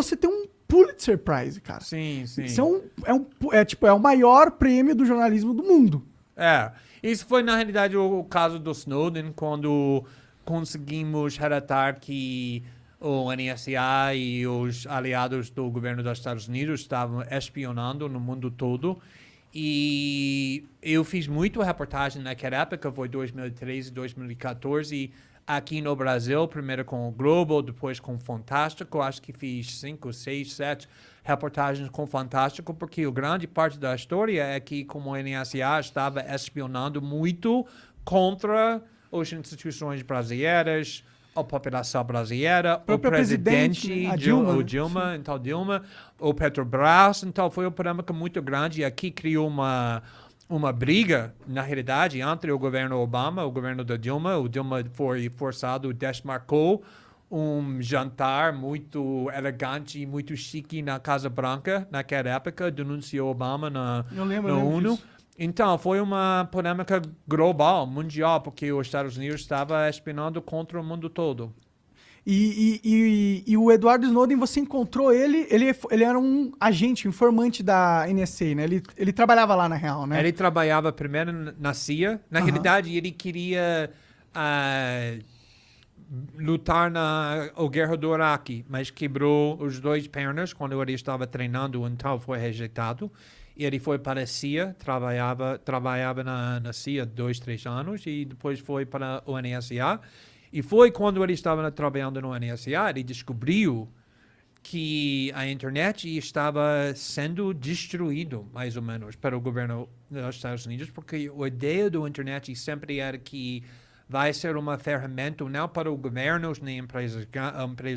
você ter um Pulitzer Prize, cara. Sim, sim. Isso é o maior prêmio do jornalismo do mundo. Isso foi, na realidade, o caso do Snowden, quando conseguimos relatar que o NSA e os aliados do governo dos Estados Unidos estavam espionando no mundo todo. E eu fiz muito reportagem naquela época, foi 2013, 2014, aqui no Brasil, primeiro com o Globo, depois com o Fantástico. Acho que fiz 5, 6, 7 reportagens com o Fantástico, porque a grande parte da história é que como o NSA estava espionando muito contra as instituições brasileiras, a população brasileira, o presidente, a Dilma, o Dilma, então Dilma, o Petrobras. Então foi uma polêmica muito grande e aqui criou uma briga, na realidade, entre o governo Obama e o governo da Dilma. O Dilma foi forçado, desmarcou um jantar muito elegante e muito chique na Casa Branca naquela época, denunciou Obama na ONU. Disso. Então, foi uma polêmica global, mundial, porque os Estados Unidos estava espionando contra o mundo todo. E o Edward Snowden, você encontrou ele era um agente, um informante da NSA, né? Ele trabalhava lá, na real, né? Ele trabalhava primeiro na CIA. Na realidade, ele queria lutar na guerra do Iraque, mas quebrou os 2 pernas quando ele estava treinando, então foi rejeitado. E ele foi para a CIA, trabalhava na CIA 2, 3 anos e depois foi para o NSA. E foi quando ele estava trabalhando no NSA, ele descobriu que a internet estava sendo destruído, mais ou menos, para o governo dos Estados Unidos, porque a ideia da internet sempre era que vai ser uma ferramenta não para os governos nem empresas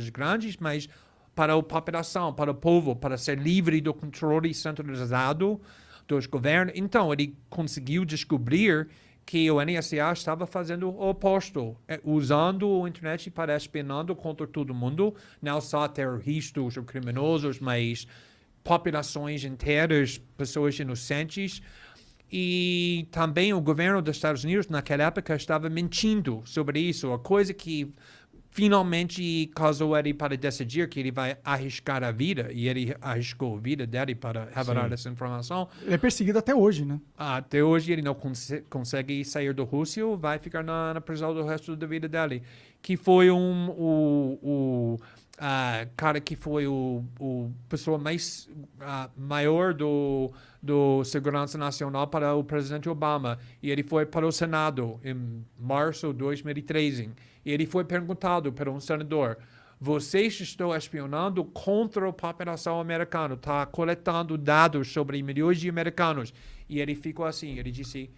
grandes, mas para a população, para o povo, para ser livre do controle centralizado dos governos. Então, ele conseguiu descobrir que o NSA estava fazendo o oposto, usando a internet para espionando contra todo mundo, não só terroristas ou criminosos, mas populações inteiras, pessoas inocentes. E também o governo dos Estados Unidos, naquela época, estava mentindo sobre isso, a coisa que finalmente causou ele para decidir que ele vai arriscar a vida, e ele arriscou a vida dele para revelar essa informação. Ele é perseguido até hoje, né? Até hoje ele não consegue sair do Rússia, vai ficar na prisão do resto da vida dele. Que foi o cara que foi o pessoa mais maior do Segurança Nacional para o presidente Obama. E ele foi para o Senado em março de 2013. E ele foi perguntado por um senador: vocês estão espionando contra a população americana, está coletando dados sobre milhões de americanos. E ele ficou assim, ele disse: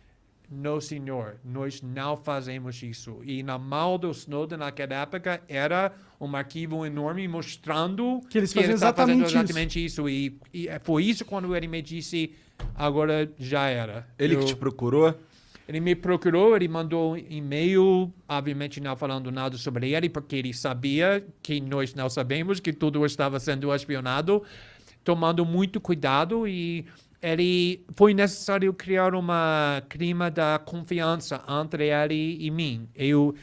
não, senhor, nós não fazemos isso. E na mão do Snowden naquela época era um arquivo enorme mostrando que eles faziam exatamente isso. E foi isso quando ele me disse: agora já era. Ele que te procurou? Ele me procurou, ele mandou um e-mail, obviamente não falando nada sobre ele, porque ele sabia que nós não sabemos, que tudo estava sendo espionado, tomando muito cuidado, e foi necessário criar uma clima da confiança entre ele e mim.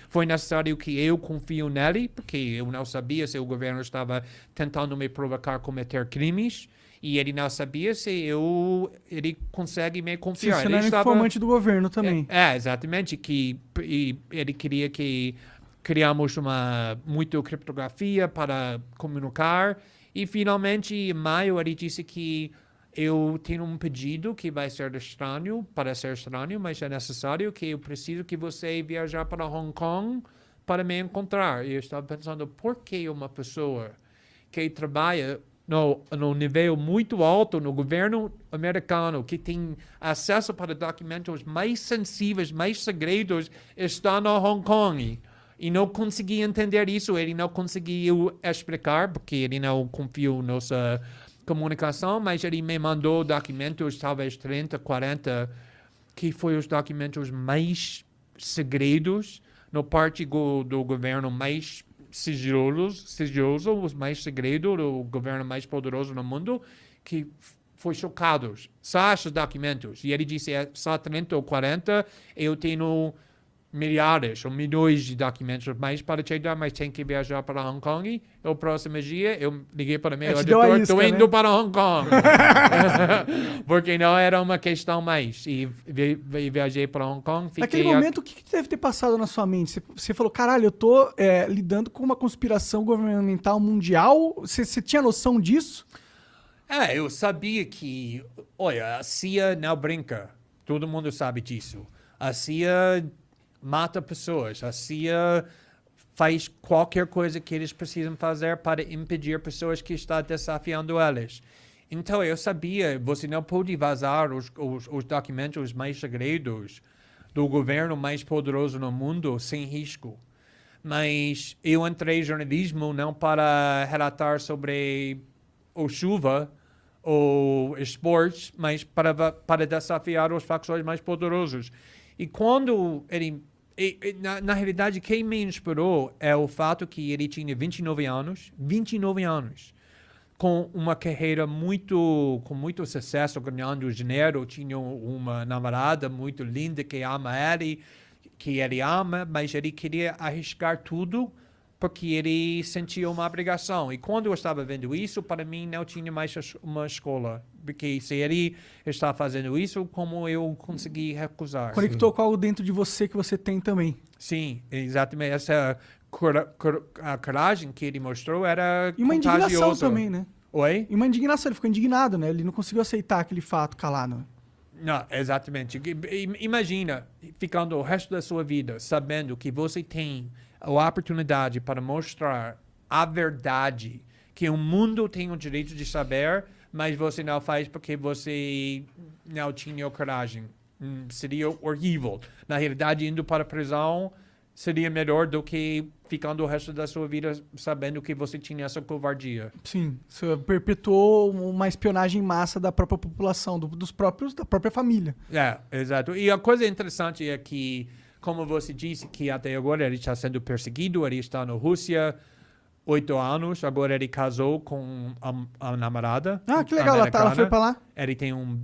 Foi necessário que eu confio nele, porque eu não sabia se o governo estava tentando me provocar a cometer crimes. E ele não sabia se ele consegue me confiar. Você não era informante do governo também. Exatamente. E ele queria que criamos muita criptografia para comunicar. E, finalmente, em maio, ele disse que eu tenho um pedido que vai ser estranho, mas é necessário, que eu preciso que você viajar para Hong Kong para me encontrar. E eu estava pensando, por que uma pessoa que trabalha no nível muito alto no governo americano, que tem acesso para documentos mais sensíveis, mais segredos, está no Hong Kong? E não consegui entender isso, ele não conseguiu explicar, porque ele não confiou na nossa comunicação, mas ele me mandou documentos, talvez 30, 40, que foi os documentos mais segredos, no parte do governo mais sigiloso, os mais segredos do governo mais poderoso no mundo, que foi chocados. Só esses documentos. E ele disse, só 30 ou 40, eu tenho milhares ou milhões de documentos mais para te dar, mas tem que viajar para Hong Kong. E o próximo dia eu liguei para meu editor, estou indo para Hong Kong. Porque não era uma questão mais. E viajei para Hong Kong. Naquele momento, o que deve ter passado na sua mente? Você falou, caralho, eu tô lidando com uma conspiração governamental mundial. Você tinha noção disso? Eu sabia que, olha, a CIA não brinca. Todo mundo sabe disso. A CIA mata pessoas. A CIA faz qualquer coisa que eles precisam fazer para impedir pessoas que estão desafiando elas. Então, eu sabia, você não pode vazar os documentos mais segredos do governo mais poderoso no mundo sem risco. Mas eu entrei em jornalismo não para relatar sobre ou chuva ou esportes, mas para desafiar os facções mais poderosos. E quando ele... Na realidade, quem me inspirou é o fato que ele tinha 29 anos, com uma carreira com muito sucesso, ganhando dinheiro, tinha uma namorada muito linda que ama ele, que ele ama, mas ele queria arriscar tudo porque ele sentia uma obrigação. E quando eu estava vendo isso, para mim não tinha mais uma escola. Porque se ele está fazendo isso, como eu consegui recusar? Conectou com algo dentro de você que você tem também. Sim, exatamente. Essa a coragem que ele mostrou era E uma contagiosa. indignação também, né? Oi? E uma indignação, ele ficou indignado, né? Ele não conseguiu aceitar aquele fato calado. Não, exatamente. Imagina ficando o resto da sua vida sabendo que você tem a oportunidade para mostrar a verdade, que o mundo tem o direito de saber, mas você não faz porque você não tinha coragem. Seria horrível. Na realidade, indo para a prisão seria melhor do que ficando o resto da sua vida sabendo que você tinha essa covardia. Sim, você perpetuou uma espionagem em massa da própria população, da própria família. Exato. E a coisa interessante é que, como você disse, que até agora ele está sendo perseguido, ele está na Rússia 8 anos, agora ele casou com a namorada. Ah, que legal, ela foi pra lá. Ele tem um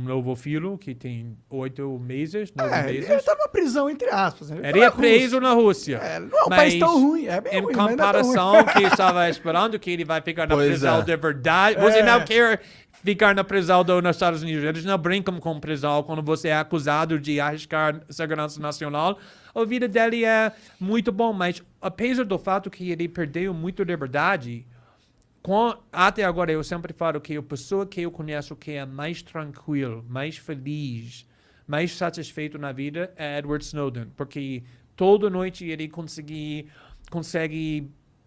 novo filho que tem 8 meses, 9 meses. Ele tá numa prisão, entre aspas. Ele é preso na Rússia. Não é um país tão ruim, é bem em ruim, comparação que estava esperando que ele vai ficar na prisão de verdade. Você não quer ficar na prisão nos Estados Unidos. Eles não brincam com prisão quando você é acusado de arriscar segurança nacional. A vida dele é muito bom, mas apesar do fato que ele perdeu muito liberdade, até agora eu sempre falo que a pessoa que eu conheço que é mais tranquilo, mais feliz, mais satisfeito na vida é Edward Snowden, porque toda noite ele consegue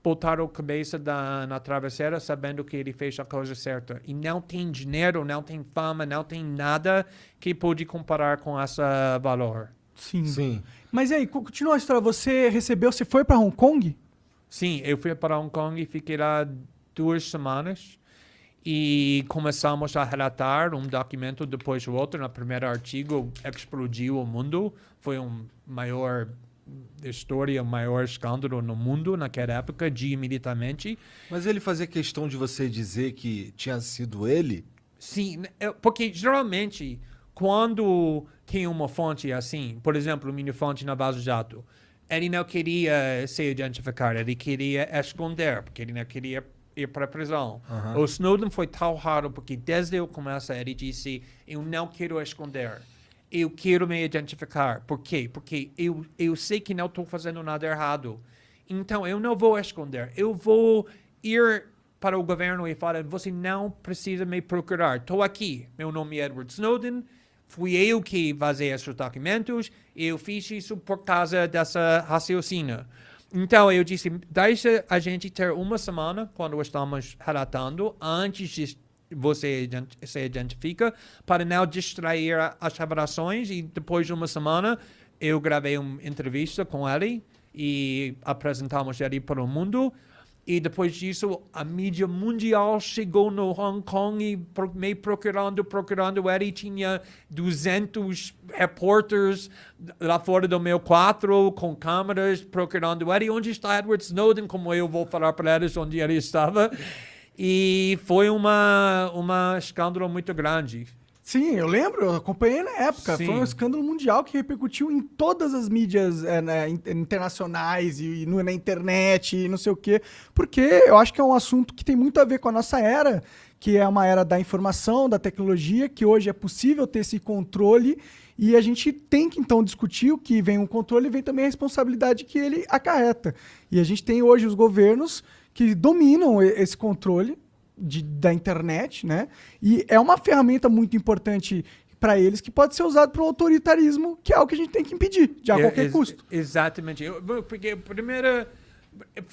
botar a cabeça na travesseira sabendo que ele fez a coisa certa. E não tem dinheiro, não tem fama, não tem nada que pode comparar com esse valor. Sim. Mas e aí, continua a história. Você foi para Hong Kong? Sim, eu fui para Hong Kong e fiquei lá 2 semanas. E começamos a relatar um documento depois do outro. No primeiro artigo, explodiu o mundo. Foi maior escândalo no mundo naquela época, imediatamente. Mas ele fazia questão de você dizer que tinha sido ele? Sim, porque geralmente, quando tem uma fonte assim, por exemplo, minha fonte na Vaza Jato, ele não queria se identificar, ele queria esconder, porque ele não queria ir para a prisão. O Snowden foi tão raro, porque desde o começo ele disse, eu não quero esconder. Eu quero me identificar. Por quê? Porque eu sei que não estou fazendo nada errado. Então, eu não vou esconder. Eu vou ir para o governo e falar, você não precisa me procurar. Estou aqui. Meu nome é Edward Snowden. Fui eu que vazei esses documentos. Eu fiz isso por causa dessa raciocínio. Então, eu disse, deixa a gente ter uma semana, quando estamos relatando, antes de você se identifica, para não distrair as revelações. E depois de uma semana, eu gravei uma entrevista com ele e apresentamos ele para o mundo. E depois disso, a mídia mundial chegou no Hong Kong e me procurando. Ele tinha 200 repórteres lá fora do meu quarto com câmeras procurando ele. Onde está Edward Snowden? Como eu vou falar para eles onde ele estava. E foi uma escândalo muito grande. Sim, eu lembro, eu acompanhei na época. Sim. Foi um escândalo mundial que repercutiu em todas as mídias internacionais na internet e não sei o quê. Porque eu acho que é um assunto que tem muito a ver com a nossa era, que é uma era da informação, da tecnologia, que hoje é possível ter esse controle e a gente tem que então discutir o que vem um controle e vem também a responsabilidade que ele acarreta. E a gente tem hoje os governos que dominam esse controle da internet, né? E é uma ferramenta muito importante para eles que pode ser usado para o autoritarismo, que é o que a gente tem que impedir, a qualquer custo. Exatamente. Porque primeiro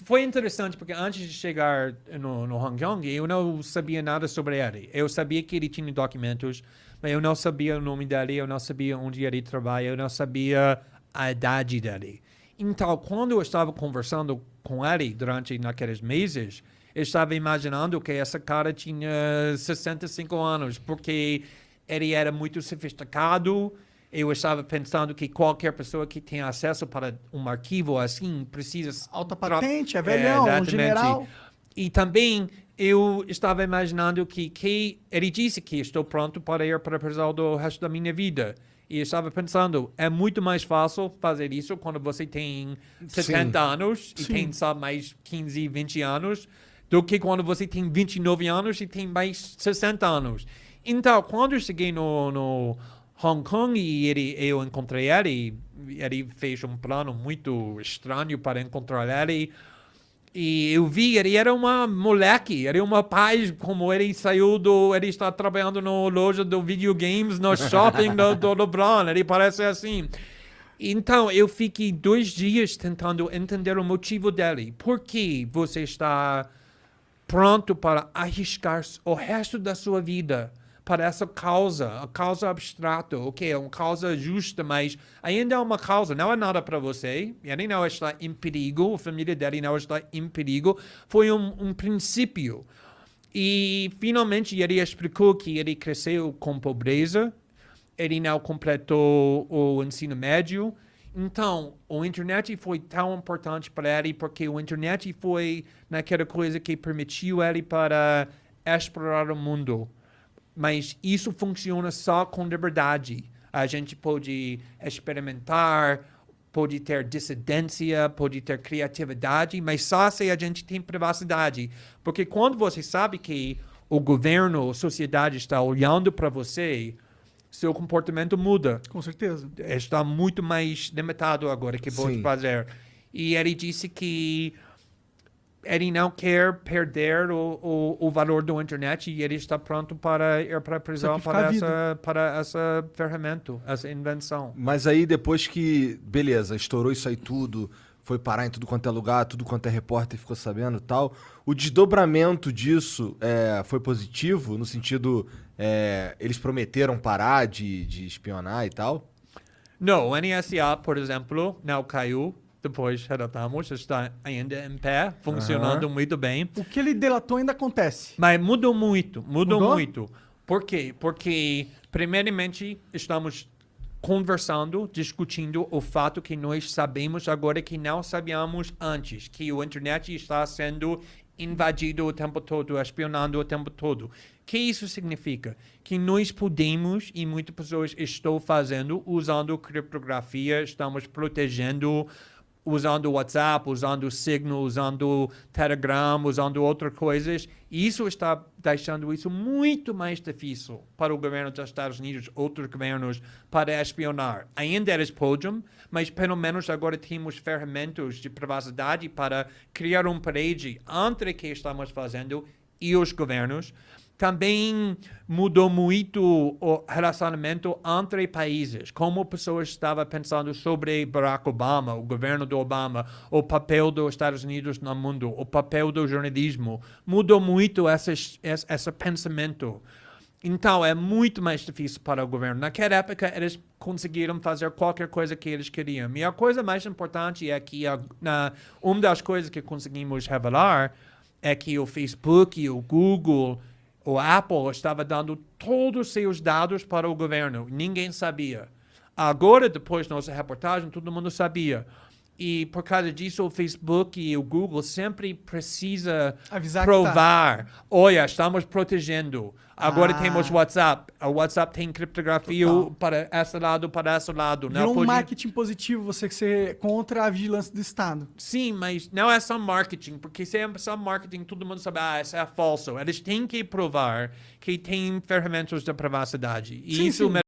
foi interessante porque antes de chegar no Hong Kong, eu não sabia nada sobre ele. Eu sabia que ele tinha documentos, mas eu não sabia o nome dele, eu não sabia onde ele trabalha, eu não sabia a idade dele. Então, quando eu estava conversando com ele durante naqueles meses, eu estava imaginando que essa cara tinha 65 anos, porque ele era muito sofisticado. Eu estava pensando que qualquer pessoa que tem acesso para um arquivo assim precisa... Alta patente, é velhão, um general. E também eu estava imaginando que ele disse que estou pronto para ir para a prisão do resto da minha vida. E eu estava pensando, é muito mais fácil fazer isso quando você tem 70 anos e tem só mais 15, 20 anos, do que quando você tem 29 anos e tem mais 60 anos. Então, quando eu cheguei no Hong Kong e eu encontrei ele fez um plano muito estranho para encontrar ele. E eu vi, ele era uma moleque, ele era uma paz, como ele ele está trabalhando na loja de videogames, no shopping do LeBron, ele parece assim. Então, eu fiquei 2 dias tentando entender o motivo dele. Por que você está pronto para arriscar o resto da sua vida para essa causa, a causa abstrata, ok, é uma causa justa, mas ainda é uma causa, não é nada para você, ele não está em perigo, a família dele não está em perigo, foi um princípio. E, finalmente, ele explicou que ele cresceu com pobreza, ele não completou o ensino médio. Então, a internet foi tão importante para ele porque a internet foi naquela coisa que permitiu ele para explorar o mundo. Mas isso funciona só com liberdade. A gente pode experimentar, pode ter dissidência, pode ter criatividade, mas só se a gente tem privacidade. Porque quando você sabe que o governo, a sociedade está olhando para você, seu comportamento muda. Com certeza. Está muito mais limitado agora que pode fazer. E ele disse que ele não quer perder o valor da internet e ele está pronto para ir para a prisão para essa ferramenta, essa invenção. Mas aí depois que, beleza, estourou isso aí tudo, foi parar em tudo quanto é lugar, tudo quanto é repórter ficou sabendo e tal, o desdobramento disso foi positivo, no sentido, eles prometeram parar de espionar e tal? Não, o NSA, por exemplo, não caiu. Depois relatamos, está ainda em pé, funcionando muito bem. O que ele delatou ainda acontece. Mas mudou muito. Por quê? Porque, primeiramente, estamos conversando, discutindo o fato que nós sabemos agora que não sabíamos antes, que a internet está sendo invadido o tempo todo, espionando o tempo todo. O que isso significa? Que nós podemos, e muitas pessoas estão fazendo, usando criptografia, estamos protegendo, usando WhatsApp, usando Signal, usando Telegram, usando outras coisas. Isso está deixando isso muito mais difícil para o governo dos Estados Unidos, outros governos, para espionar. Ainda eles podem, mas pelo menos agora temos ferramentas de privacidade para criar parede entre o que estamos fazendo e os governos. Também mudou muito o relacionamento entre países, como pessoas estavam pensando sobre Barack Obama, o governo do Obama, o papel dos Estados Unidos no mundo, o papel do jornalismo. Mudou muito esse pensamento. Então, é muito mais difícil para o governo. Naquela época, eles conseguiram fazer qualquer coisa que eles queriam. E a coisa mais importante é que uma das coisas que conseguimos revelar é que o Facebook, o Google, o Apple estava dando todos os seus dados para o governo. Ninguém sabia. Agora, depois da nossa reportagem, todo mundo sabia. E por causa disso, o Facebook e o Google sempre precisa Avisar que provar. Olha, estamos protegendo. Agora Ah. temos WhatsApp. O WhatsApp tem criptografia Total. para esse lado, para esse lado. Não Virou um pode... marketing positivo você ser contra a vigilância do Estado. Sim, mas não é só marketing, porque se é só marketing, todo mundo sabe, isso é falso. Eles têm que provar que tem ferramentas de privacidade. E Sim, isso sim.